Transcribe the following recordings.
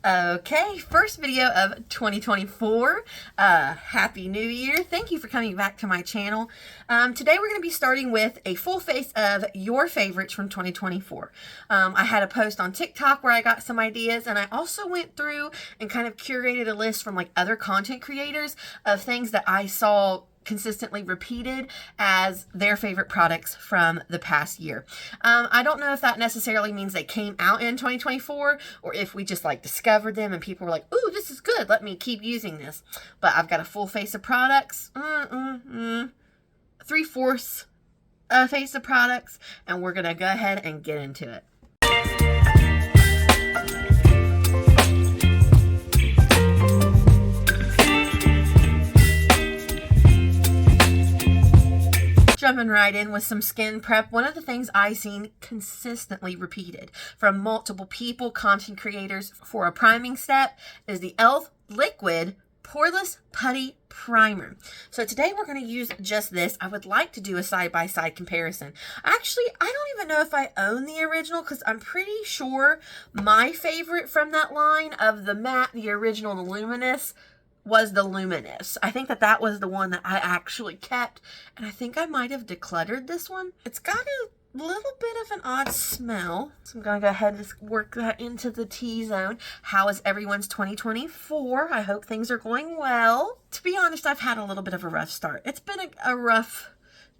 Okay, first video of 2024. Happy New Year. Thank you for coming back to my channel. Today we're going to be starting with a full face of your favorites from 2024. I had a post on TikTok where I got some ideas, and I also went through and kind of curated a list from like other content creators of things that I saw consistently repeated as their favorite products from the past year. I don't know if that necessarily means they came out in 2024 or if we just like discovered them and people were like, ooh, this is good, let me keep using this. But I've got a full face of products, 3/4 face of products, and we're gonna go ahead and get into it. Jumping right in with some skin prep. One of the things I've seen consistently repeated from multiple people, content creators, for a priming step is the e.l.f. Liquid Poreless Putty Primer. So today we're going to use just this. I would like to do a side-by-side comparison. Actually, I don't even know if I own the original because I'm pretty sure my favorite from that line of the matte, the original, the luminous, was the luminous. I think that was the one that I actually kept, and I think I might have decluttered this one. It's got a little bit of an odd smell, so I'm gonna go ahead and work that into the T-zone. How is everyone's 2024? I hope things are going well. To be honest, I've had a little bit of a rough start. It's been a rough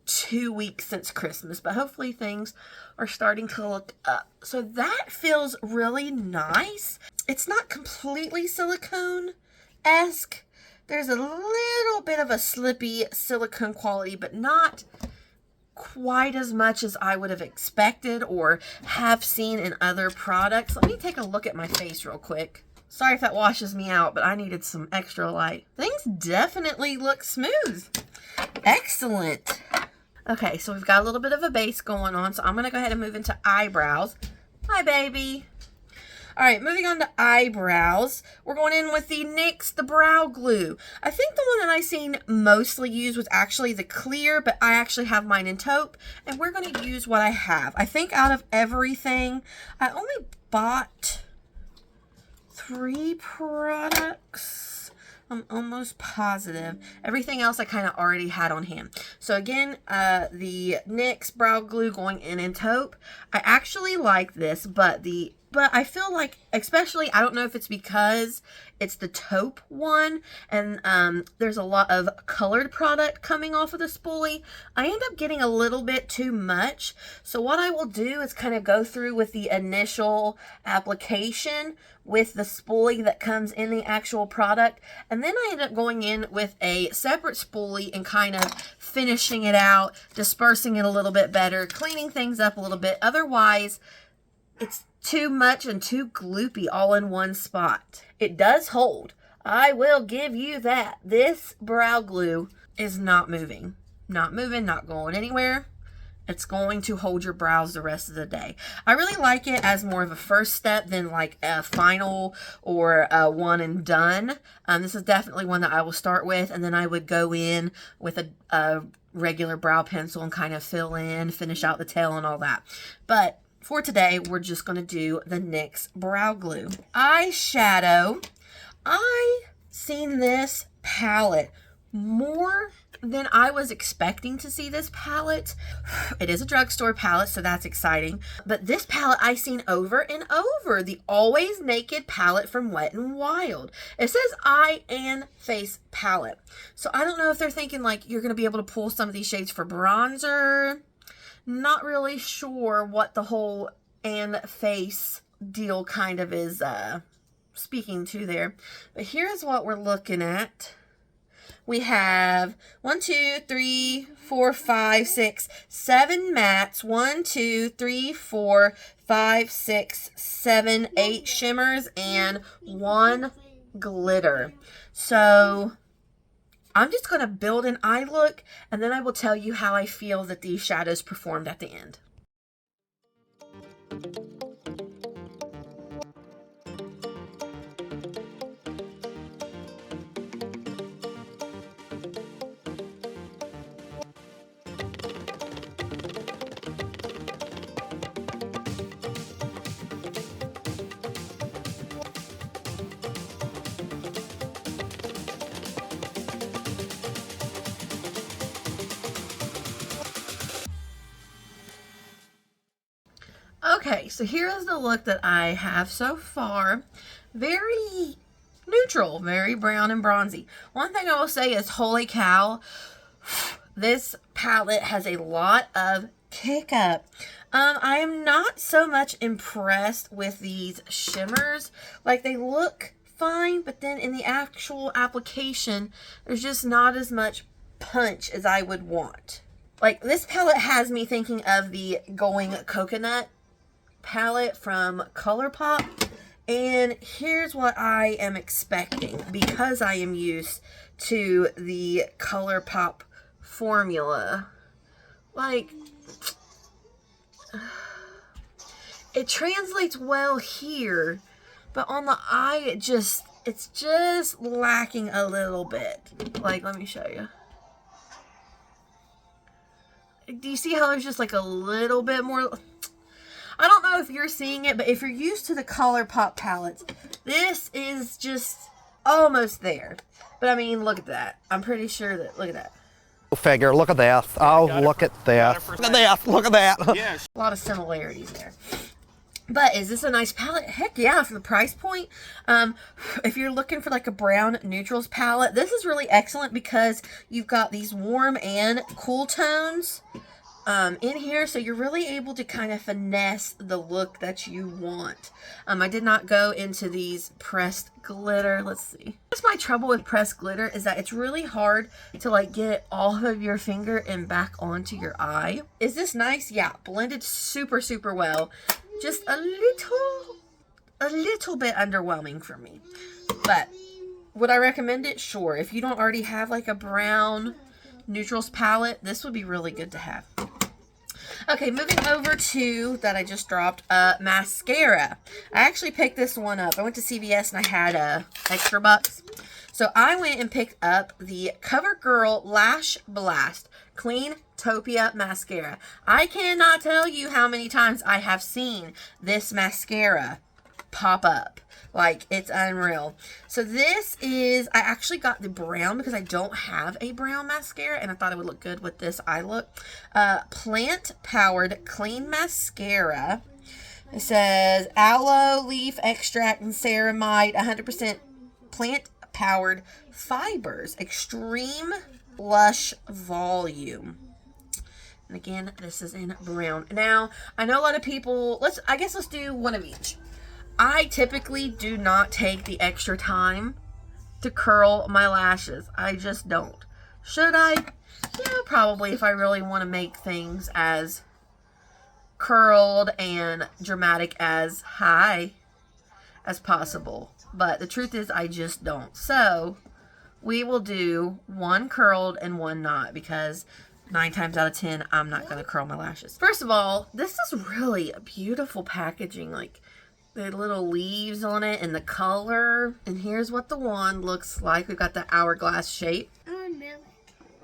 2 weeks since Christmas, but hopefully things are starting to look up. So that feels really nice. It's not completely silicone-esque. There's a little bit of a slippy silicone quality, but not quite as much as I would have expected or have seen in other products. Let me take a look at my face real quick. Sorry if that washes me out, but I needed some extra light. Things definitely look smooth. Excellent. Okay, so we've got a little bit of a base going on, so I'm going to go ahead and move into eyebrows. Hi, baby. All right, moving on to eyebrows. We're going in with the NYX, the brow glue. I think the one that I seen mostly used was actually the clear, but I actually have mine in taupe, and we're going to use what I have. I think out of everything, I only bought 3 products. I'm almost positive. Everything else I kind of already had on hand. So again, the NYX brow glue going in taupe. I actually like this, but I feel like, especially, I don't know if it's because it's the taupe one and there's a lot of colored product coming off of the spoolie, I end up getting a little bit too much. So what I will do is kind of go through with the initial application with the spoolie that comes in the actual product, and then I end up going in with a separate spoolie and kind of finishing it out, dispersing it a little bit better, cleaning things up a little bit. Otherwise, it's too much and too gloopy all in one spot. It does hold. I will give you that. This brow glue is not moving. Not moving, not going anywhere. It's going to hold your brows the rest of the day. I really like it as more of a first step than like a final or a one and done. This is definitely one that I will start with, and then I would go in with a regular brow pencil and kind of fill in, finish out the tail and all that. But for today, we're just going to do the NYX brow glue. Eyeshadow. I seen this palette more than I was expecting to see this palette. It is a drugstore palette, so that's exciting. But this palette I seen over and over. The Always Naked palette from Wet n Wild. It says eye and face palette. So I don't know if they're thinking like you're going to be able to pull some of these shades for bronzer. Not really sure what the whole and face deal kind of is speaking to there. But here's what we're looking at. We have 1, 2, 3, 4, 5, 6, 7 mattes. 1, 2, 3, 4, 5, 6, 7, 8 shimmers, and 1 glitter. So I'm just going to build an eye look, and then I will tell you how I feel that these shadows performed at the end. Okay, so here is the look that I have so far. Very neutral, very brown and bronzy. One thing I will say is, holy cow, this palette has a lot of kick up. I am not so much impressed with these shimmers. Like, they look fine, but then in the actual application, there's just not as much punch as I would want. Like, this palette has me thinking of the Going Coconut palette from ColourPop. And here's what I am expecting, because I am used to the ColourPop formula. Like, it translates well here, but on the eye, it's just lacking a little bit. Like, let me show you. Do you see how there's just like a little bit more? I don't know if you're seeing it, but if you're used to the ColourPop palettes, this is just almost there. But I mean, look at that. I'm pretty sure that, look at that. Figure, look at that. Oh, look at that. Look at that. Look at that. Yeah. A lot of similarities there. But is this a nice palette? Heck yeah, for the price point. If you're looking for like a brown neutrals palette, this is really excellent because you've got these warm and cool tones in here, so you're really able to kind of finesse the look that you want. I did not go into these pressed glitter. Let's see. That's my trouble with pressed glitter, is that it's really hard to like get it off of your finger and back onto your eye. Is this nice? Yeah, blended super, super well. Just a little bit underwhelming for me. But would I recommend it? Sure. If you don't already have like a brown neutrals palette, this would be really good to have. Okay, moving over to, that I just dropped, mascara. I actually picked this one up. I went to CVS and I had extra bucks. So I went and picked up the CoverGirl Lash Blast Clean Topia Mascara. I cannot tell you how many times I have seen this mascara pop up. Like, it's unreal. So this is, I actually got the brown because I don't have a brown mascara, and I thought it would look good with this eye look. Plant Powered Clean Mascara. It says aloe leaf extract and ceramide, 100% plant powered fibers, extreme lush volume. And again, this is in brown. Now, I know a lot of people, I guess let's do one of each. I typically do not take the extra time to curl my lashes. I just don't. Should I? Yeah, probably, if I really want to make things as curled and dramatic as high as possible. But the truth is, I just don't. So we will do one curled and one not, because 9 times out of 10, I'm not going to curl my lashes. First of all, this is really a beautiful packaging. Like, the little leaves on it and the color. And here's what the wand looks like. We've got the hourglass shape. I want to smell it.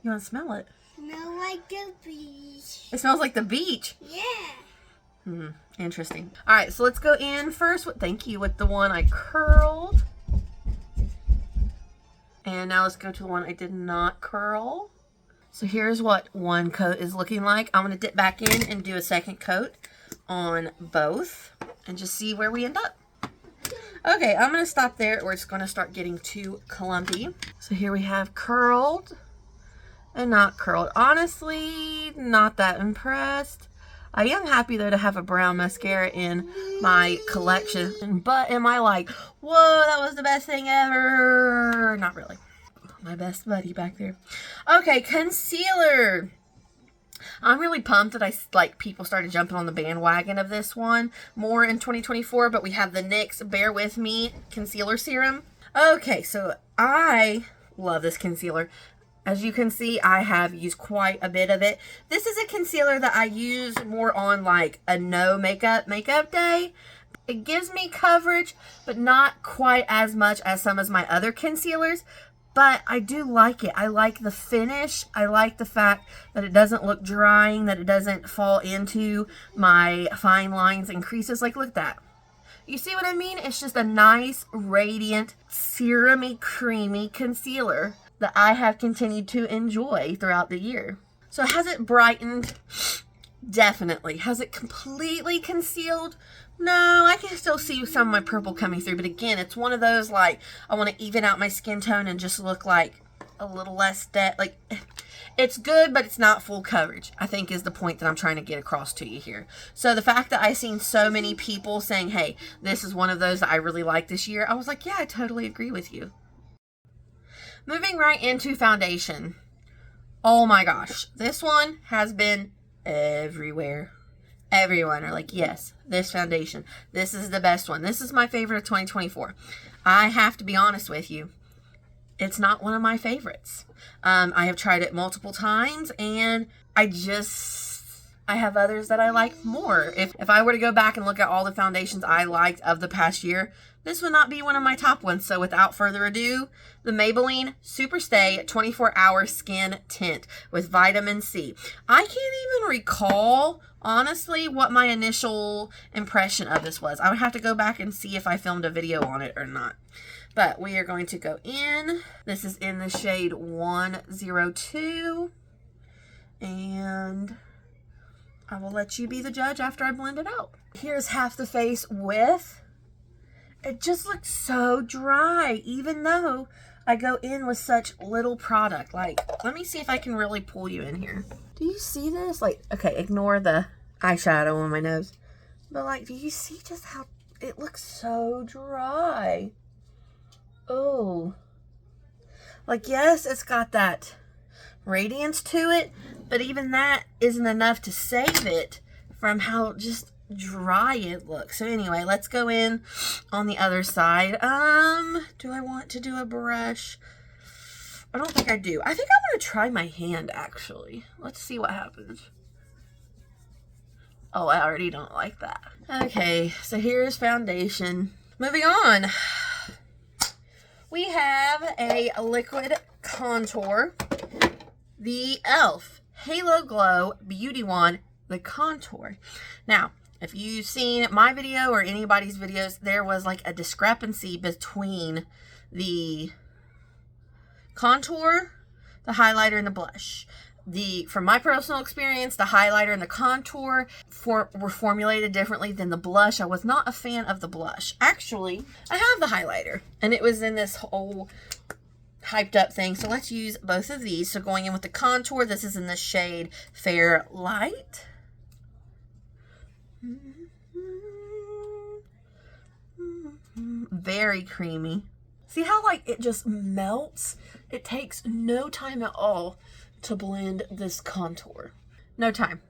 You want to smell it? Smell like the beach. It smells like the beach. Yeah. Interesting. All right, so let's go in first with, thank you, with the one I curled. And now let's go to the one I did not curl. So here's what one coat is looking like. I'm going to dip back in and do a second coat on both and just see where we end up. Okay, I'm going to stop there or it's going to start getting too clumpy. So here we have curled and not curled. Honestly, not that impressed. I am happy though to have a brown mascara in my collection, but am I like, whoa, that was the best thing ever? Not really. My best buddy back there. Okay, concealer. I'm really pumped that people started jumping on the bandwagon of this one more in 2024, but we have the NYX Bear With Me Concealer Serum. Okay, so I love this concealer. As you can see, I have used quite a bit of it. This is a concealer that I use more on like a no makeup day. It gives me coverage, but not quite as much as some of my other concealers. But I do like it. I like the finish. I like the fact that it doesn't look drying, that it doesn't fall into my fine lines and creases. Like, look at that. You see what I mean? It's just a nice, radiant, serum-y, creamy concealer that I have continued to enjoy throughout the year. So has it brightened Definitely. Has it completely concealed? No, I can still see some of my purple coming through. But again, it's one of those, like, I want to even out my skin tone and just look like a little less like, it's good, but it's not full coverage, I think is the point that I'm trying to get across to you here. So the fact that I've seen so many people saying, hey, this is one of those that I really like this year, I was like, yeah, I totally agree with you. Moving right into foundation. Oh my gosh. This one has been everywhere. Everyone are like, yes, this foundation. This is the best one. This is my favorite of 2024. I have to be honest with you. It's not one of my favorites. I have tried it multiple times, and I have others that I like more. If I were to go back and look at all the foundations I liked of the past year, this would not be one of my top ones. So without further ado, the Maybelline Super Stay 24-Hour Skin Tint with Vitamin C. I can't even recall, honestly, what my initial impression of this was. I would have to go back and see if I filmed a video on it or not. But we are going to go in. This is in the shade 102. And I will let you be the judge after I blend it out. Here's half the face with. It just looks so dry, even though I go in with such little product. Like, let me see if I can really pull you in here. Do you see this? Like, okay, ignore the eyeshadow on my nose. But like, do you see just how it looks so dry? Oh, like, yes, it's got that radiance to it, but even that isn't enough to save it from how just dry it looks. So anyway, let's go in on the other side. Do I want to do a brush? I don't think I do. I think I'm going to try my hand, actually. Let's see what happens. Oh, I already don't like that. Okay, so here's foundation. Moving on. We have a liquid contour, the e.l.f. Halo Glow Beauty Wand, the contour. Now, if you've seen my video or anybody's videos, there was like a discrepancy between the contour, the highlighter, and the blush. From my personal experience, the highlighter and the contour were formulated differently than the blush. I was not a fan of the blush. Actually, I have the highlighter, and it was in this whole hyped up thing. So let's use both of these. So going in with the contour, this is in the shade Fair Light. Very creamy. See how like it just melts? It takes no time at all to blend this contour. No time.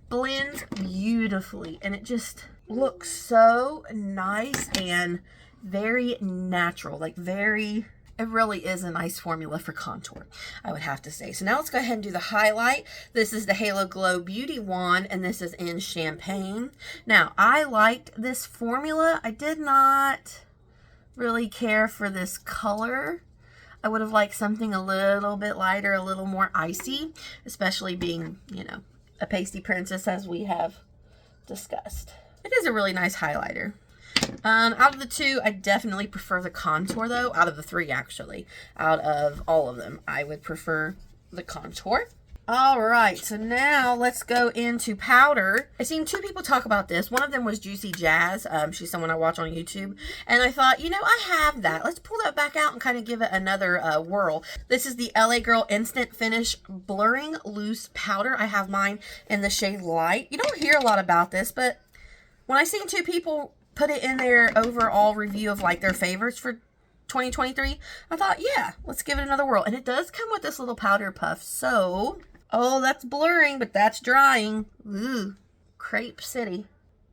Blends beautifully, and it just looks so nice and very natural. Like it really is a nice formula for contour, I would have to say. So now let's go ahead and do the highlight. This is the Halo Glow Beauty Wand, and this is in Champagne. Now, I liked this formula. I did not really care for this color. I would have liked something a little bit lighter, a little more icy, especially being, you know, a pasty princess as we have discussed. It is a really nice highlighter. Out of the two, I definitely prefer the contour though. Out of the three, actually. Out of all of them, I would prefer the contour. All right, so now let's go into powder. I've seen two people talk about this. One of them was Juicy Jazz. She's someone I watch on YouTube. And I thought, you know, I have that. Let's pull that back out and kind of give it another whirl. This is the LA Girl Instant Finish Blurring Loose Powder. I have mine in the shade Light. You don't hear a lot about this, but when I seen two people put it in their overall review of like their favorites for 2023, I thought, yeah, let's give it another whirl. And it does come with this little powder puff. So, oh, that's blurring, but that's drying. Ooh, Crepe City.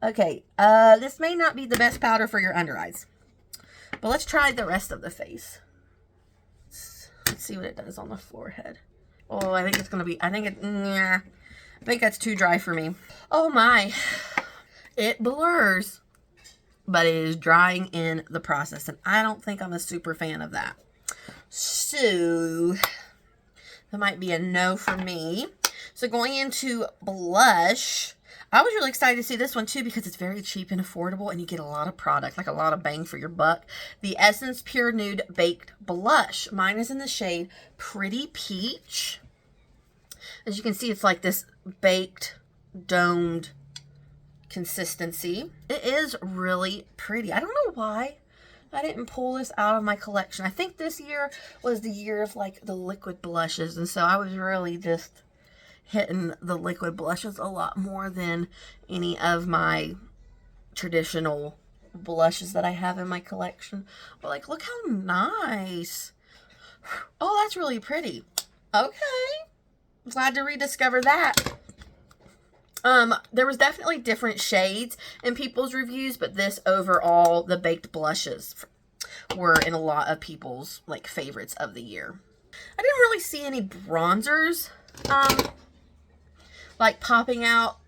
Okay, this may not be the best powder for your under eyes, but let's try the rest of the face. Let's see what it does on the forehead. Oh, I think it's gonna be, I think that's too dry for me. Oh my, it blurs, but it is drying in the process, and I don't think I'm a super fan of that. So that might be a no for me. So going into blush, I was really excited to see this one too because it's very cheap and affordable, and you get a lot of product, like a lot of bang for your buck. The Essence Pure Nude Baked Blush. Mine is in the shade Pretty Peach. As you can see, it's like this baked domed consistency. It is really pretty. I don't know why I didn't pull this out of my collection. I think this year was the year of like the liquid blushes, and so I was really just hitting the liquid blushes a lot more than any of my traditional blushes that I have in my collection. But like, look how nice. Oh, that's really pretty. Okay, glad to rediscover that. There was definitely different shades in people's reviews, but this overall, the baked blushes were in a lot of people's like favorites of the year. I didn't really see any bronzers like popping out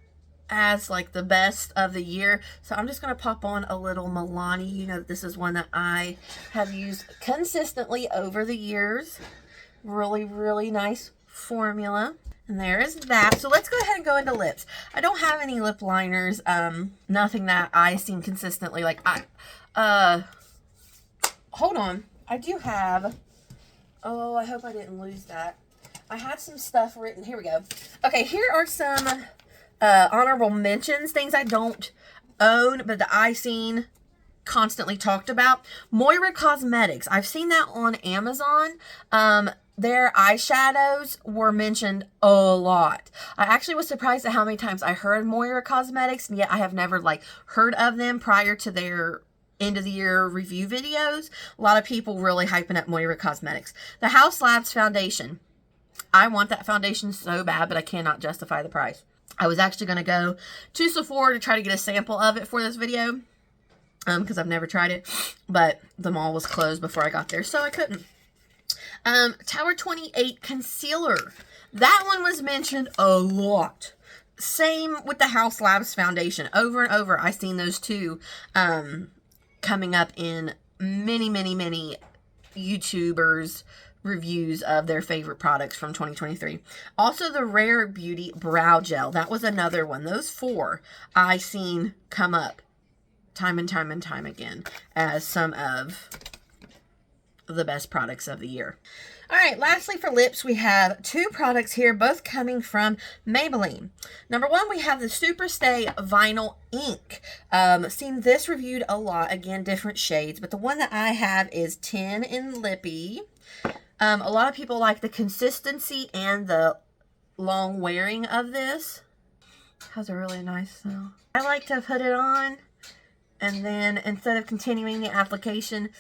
as like the best of the year, so I'm just going to pop on a little Milani. You know, this is one that I have used consistently over the years. Really, really nice formula. And there is that. So let's go ahead and go into lips. I don't have any lip liners. Nothing that I seen consistently. Like, hold on. I do have, oh, I hope I didn't lose that. I had some stuff written. Here we go. Okay, here are some honorable mentions. Things I don't own, but that I seen constantly talked about. Moira Cosmetics. I've seen that on Amazon. Their eyeshadows were mentioned a lot. I actually was surprised at how many times I heard Moira Cosmetics, and yet I have never like heard of them prior to their end of the year review videos. A lot of people really hyping up Moira Cosmetics. The House Labs foundation. I want that foundation so bad, but I cannot justify the price. I was actually going to go to Sephora to try to get a sample of it for this video, because I've never tried it, but the mall was closed before I got there, so I couldn't. Tower 28 concealer. That one was mentioned a lot. Same with the House Labs foundation. Over and over, I've seen those two coming up in many, many, many YouTubers' reviews of their favorite products from 2023. Also, the Rare Beauty Brow Gel. That was another one. Those four I seen come up time and time and time again as some of the best products of the year. All right, lastly for lips, we have two products here, both coming from Maybelline. Number one, we have the Superstay Vinyl Ink. Seen this reviewed a lot, again, different shades, but the one that I have is 10 in Lippy. A lot of people like the consistency and the long wearing of this. Has a really nice smell. I like to put it on, and then instead of continuing the application,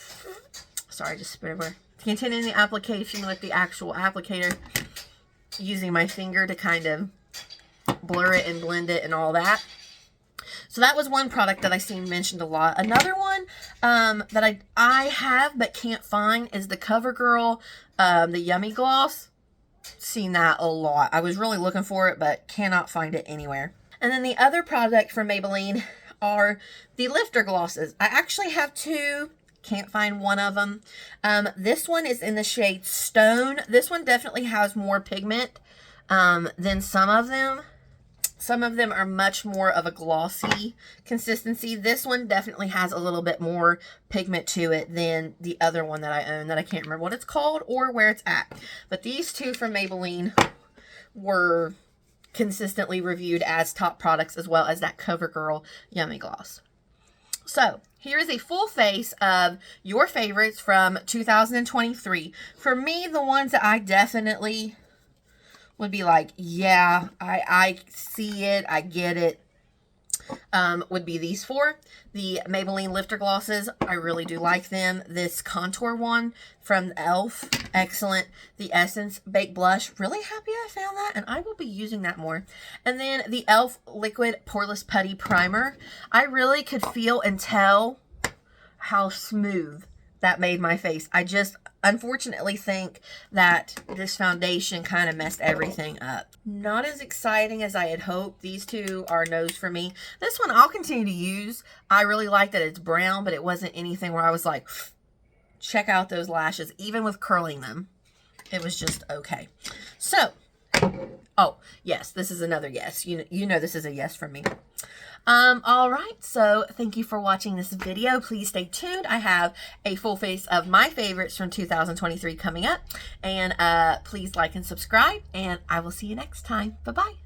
sorry, just spit everywhere. Continuing the application with the actual applicator, using my finger to kind of blur it and blend it and all that. So that was one product that I seen mentioned a lot. Another one that I have but can't find is the CoverGirl, the Yummy Gloss. Seen that a lot. I was really looking for it but cannot find it anywhere. And then the other product from Maybelline are the lifter glosses. I actually have two. Can't find one of them. This one is in the shade Stone. This one definitely has more pigment than some of them. Some of them are much more of a glossy consistency. This one definitely has a little bit more pigment to it than the other one that I own that I can't remember what it's called or where it's at. But these two from Maybelline were consistently reviewed as top products, as well as that CoverGirl Yummy Gloss. So here is a full face of your favorites from 2023. For me, the ones that I definitely would be like, yeah, I see it, I get it, would be these four. The Maybelline Lifter Glosses, I really do like them. This contour one from e.l.f., excellent. The Essence Baked Blush, really happy I found that, and I will be using that more. And then the e.l.f. Liquid Poreless Putty Primer. I really could feel and tell how smooth that made my face. I just unfortunately think that this foundation kind of messed everything up. Not as exciting as I had hoped. These two are no's for me. This one I'll continue to use. I really like that it's brown, but it wasn't anything where I was like, check out those lashes. Even with curling them, it was just okay. So, oh, yes, this is another yes. You know this is a yes from me. All right, so thank you for watching this video. Please stay tuned. I have a full face of my favorites from 2023 coming up, and please like and subscribe, and I will see you next time. Bye-bye.